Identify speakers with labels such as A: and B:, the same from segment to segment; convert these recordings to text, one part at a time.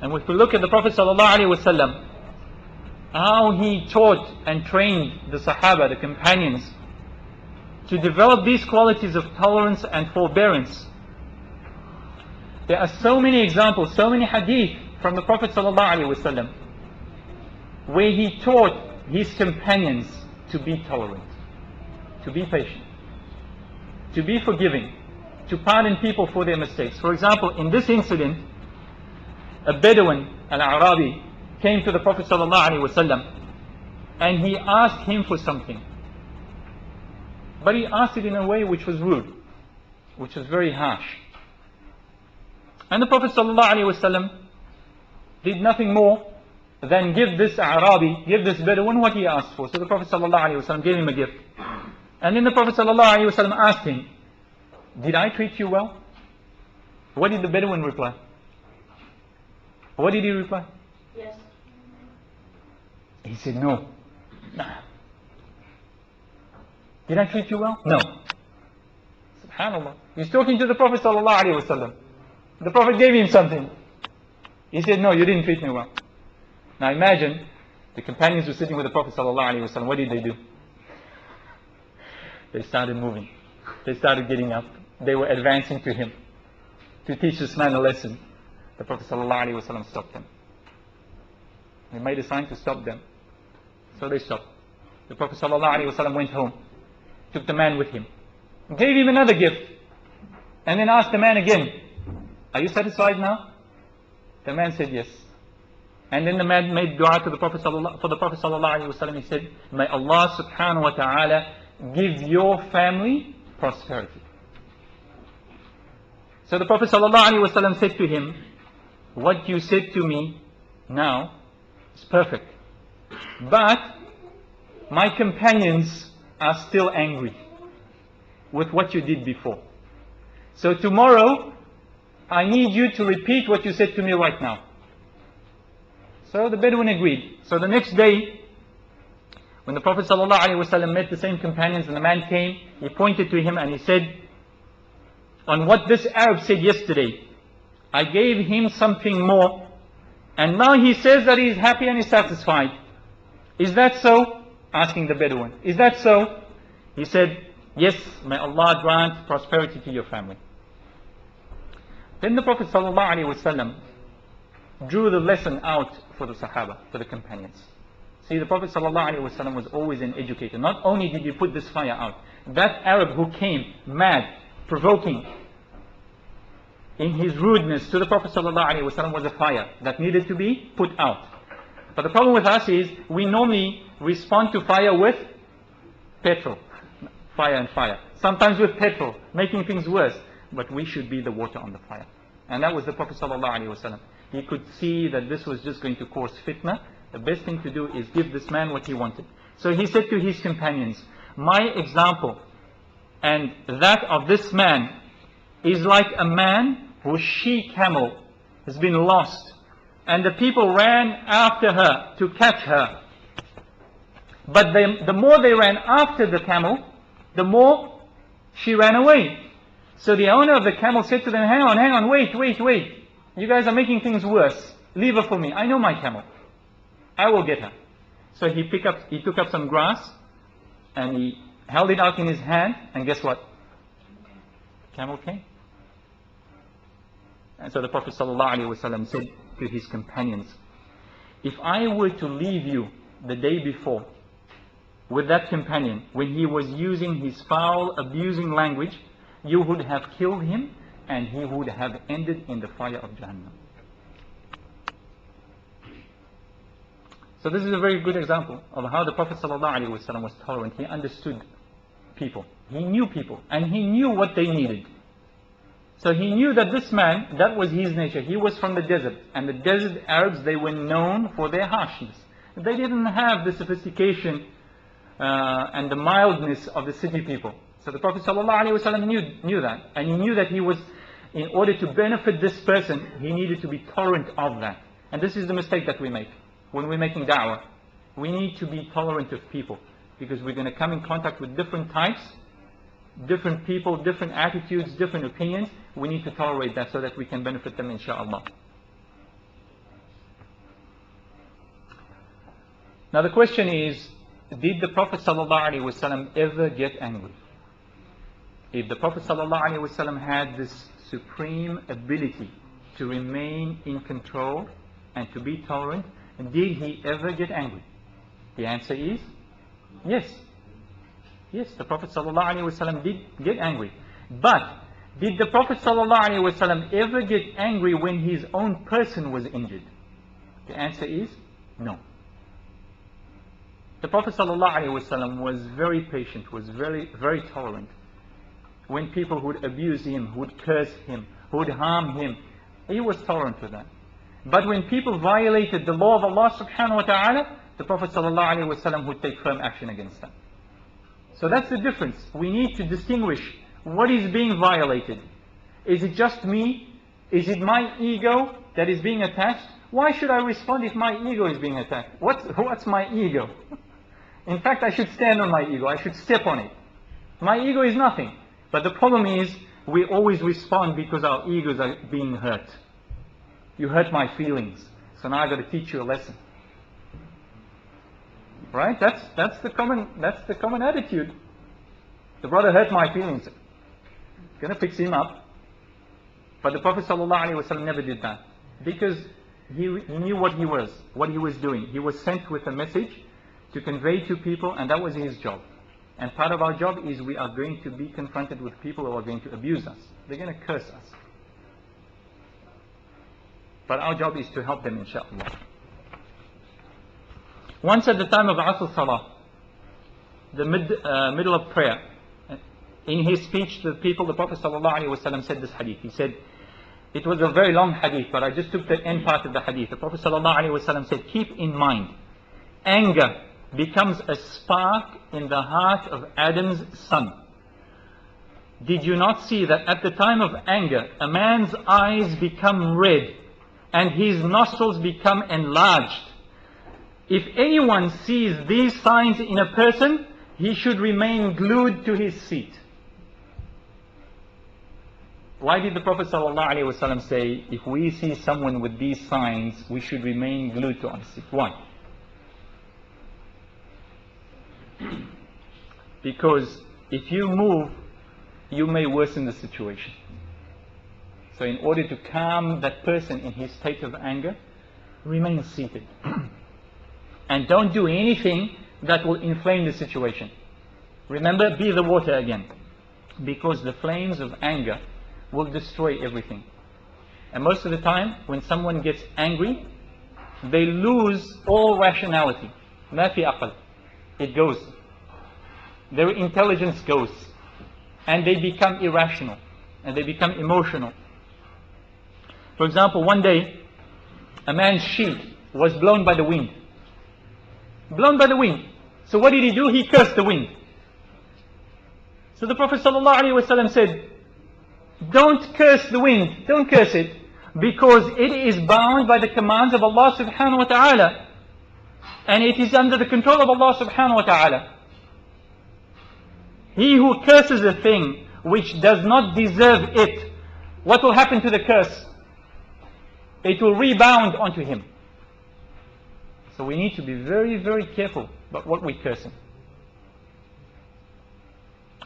A: And if we look at the Prophet ﷺ, how he taught and trained the Sahaba, the companions, to develop these qualities of tolerance and forbearance. There are so many examples, so many hadith from the Prophet ﷺ, where he taught his companions to be tolerant, to be patient, to be forgiving, to pardon people for their mistakes. For example, in this incident, a Bedouin, al-Arabi, came to the Prophet ﷺ and he asked him for something. But he asked it in a way which was rude, which was very harsh. And the Prophet ﷺ did nothing more than give this Arabi, give this Bedouin what he asked for. So the Prophet ﷺ gave him a gift. And then the Prophet ﷺ asked him, did I treat you well? What did the Bedouin reply? What did he reply?
B: Yes.
A: He said, no. Nah. Did I treat you well? No. Subhanallah. He's talking to the Prophet ﷺ. The Prophet gave him something. He said, no, you didn't treat me well. Now imagine, the companions were sitting with the Prophet ﷺ. What did they do? They started moving. They started getting up. They were advancing to him to teach this man a lesson. The Prophet ﷺ stopped them. He made a sign to stop them. So they stopped. The Prophet ﷺ went home, took the man with him, gave him another gift, and then asked the man again, are you satisfied now? The man said yes. And then the man made dua to the Prophet for the Prophet ﷺ. He said, may Allah subhanahu wa ta'ala give your family prosperity. So the Prophet ﷺ said to him, what you said to me now is perfect. But my companions are still angry with what you did before. So tomorrow, I need you to repeat what you said to me right now. So the Bedouin agreed. So the next day, when the Prophet ﷺ met the same companions and the man came, he pointed to him and he said, on what this Arab said yesterday, I gave him something more, and now he says that he is happy and is satisfied. Is that so? Asking the Bedouin. Is that so? He said, yes, may Allah grant prosperity to your family. Then the Prophet ﷺ drew the lesson out for the Sahaba, for the companions. See, the Prophet ﷺ was always an educator. Not only did he put this fire out, that Arab who came mad, provoking, in his rudeness to the Prophet ﷺ was a fire that needed to be put out. But the problem with us is, we normally respond to fire with petrol. Fire and fire. Sometimes with petrol, making things worse. But we should be the water on the fire. And that was the Prophet ﷺ. He could see that this was just going to cause fitna. The best thing to do is give this man what he wanted. So he said to his companions, my example and that of this man is like a man whose she-camel has been lost, and the people ran after her to catch her. But the more they ran after the camel, the more she ran away. So the owner of the camel said to them, hang on, wait. You guys are making things worse. Leave her for me. I know my camel. I will get her. So he took up some grass and he held it out in his hand, and guess what? Camel came. And so the Prophet ﷺ said to his companions, if I were to leave you the day before with that companion when he was using his foul, abusing language, you would have killed him and he would have ended in the fire of Jahannam. So this is a very good example of how the Prophet ﷺ was tolerant. He understood people. He knew people and he knew what they needed. So he knew that this man, that was his nature. He was from the desert. And the desert Arabs, they were known for their harshness. They didn't have the sophistication and the mildness of the city people. So the Prophet ﷺ knew that. And he knew that he was, in order to benefit this person, he needed to be tolerant of that. And this is the mistake that we make when we're making da'wah. We need to be tolerant of people, because we're going to come in contact with different types, different people, different attitudes, different opinions. We need to tolerate that so that we can benefit them, inshaAllah. Now the question is, did the Prophet ﷺ ever get angry? If the Prophet ﷺ had this supreme ability to remain in control and to be tolerant, did he ever get angry? The answer is yes. Yes, the Prophet ﷺ did get angry. But did the Prophet ﷺ ever get angry when his own person was injured? The answer is no. The Prophet ﷺ was very patient, was very tolerant. When people would abuse him, would curse him, would harm him, he was tolerant to that. But when people violated the law of Allah subhanahu wa ta'ala, the Prophet ﷺ would take firm action against them. So that's the difference. We need to distinguish what is being violated. Is it just me? Is it my ego that is being attacked? Why should I respond if my ego is being attacked? What's my ego? In fact, I should stand on my ego. I should step on it. My ego is nothing. But the problem is, we always respond because our egos are being hurt. You hurt my feelings, so now I've got to teach you a lesson. Right? That's the common attitude. The brother hurt my feelings. Gonna fix him up. But the Prophet ﷺ never did that, because he knew what he was doing. He was sent with a message to convey to people, and that was his job. And part of our job is we are going to be confronted with people who are going to abuse us. They're going to curse us. But our job is to help them, inshaAllah. Once at the time of Asr Salah, the middle of prayer, in his speech to the people, the Prophet ﷺ said this hadith. He said, it was a very long hadith, but I just took the end part of the hadith. The Prophet ﷺ said, keep in mind, anger becomes a spark in the heart of Adam's son. Did you not see that at the time of anger, a man's eyes become red and his nostrils become enlarged? If anyone sees these signs in a person, he should remain glued to his seat. Why did the Prophet ﷺ say, if we see someone with these signs, we should remain glued to our seat? Why? Because if you move, you may worsen the situation. So in order to calm that person in his state of anger, remain seated. And don't do anything that will inflame the situation. Remember, be the water again. Because the flames of anger will destroy everything. And most of the time, when someone gets angry, they lose all rationality. ما في عقل. It goes. Their intelligence goes. And they become irrational. And they become emotional. For example, one day, a man's sheep was blown by the wind. Blown by the wind. So what did he do? He cursed the wind. So the Prophet ﷺ said, don't curse the wind. Don't curse it. Because it is bound by the commands of Allah subhanahu wa ta'ala. And it is under the control of Allah subhanahu wa ta'ala. He who curses a thing which does not deserve it, what will happen to the curse? It will rebound onto him. So we need to be very, very careful about what we curse him.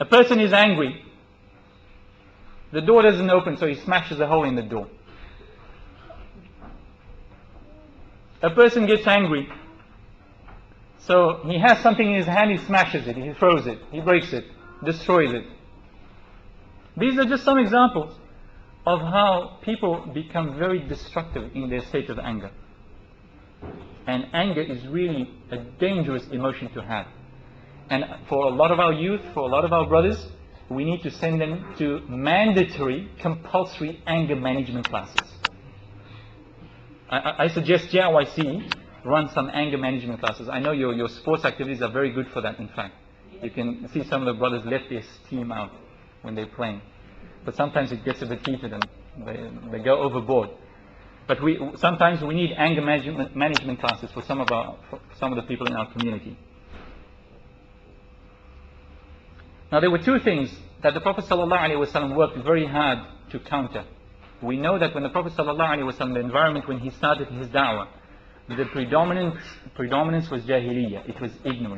A: A person is angry. The door doesn't open, so he smashes a hole in the door. A person gets angry. So he has something in his hand, he smashes it, he throws it, he breaks it, destroys it. These are just some examples of how people become very destructive in their state of anger. And anger is really a dangerous emotion to have. And for a lot of our youth, for a lot of our brothers, we need to send them to mandatory, compulsory anger management classes. I suggest JIC run some anger management classes. I know your sports activities are very good for that, in fact. You can see some of the brothers let their steam out when they're playing. But sometimes it gets a bit heated and they go overboard. But sometimes we need anger management classes for some of the people in our community. Now there were two things that the Prophet ﷺ worked very hard to counter. We know that when the Prophet ﷺ, the environment when he started his da'wah, the predominance was Jahiliyyah. It was ignorance.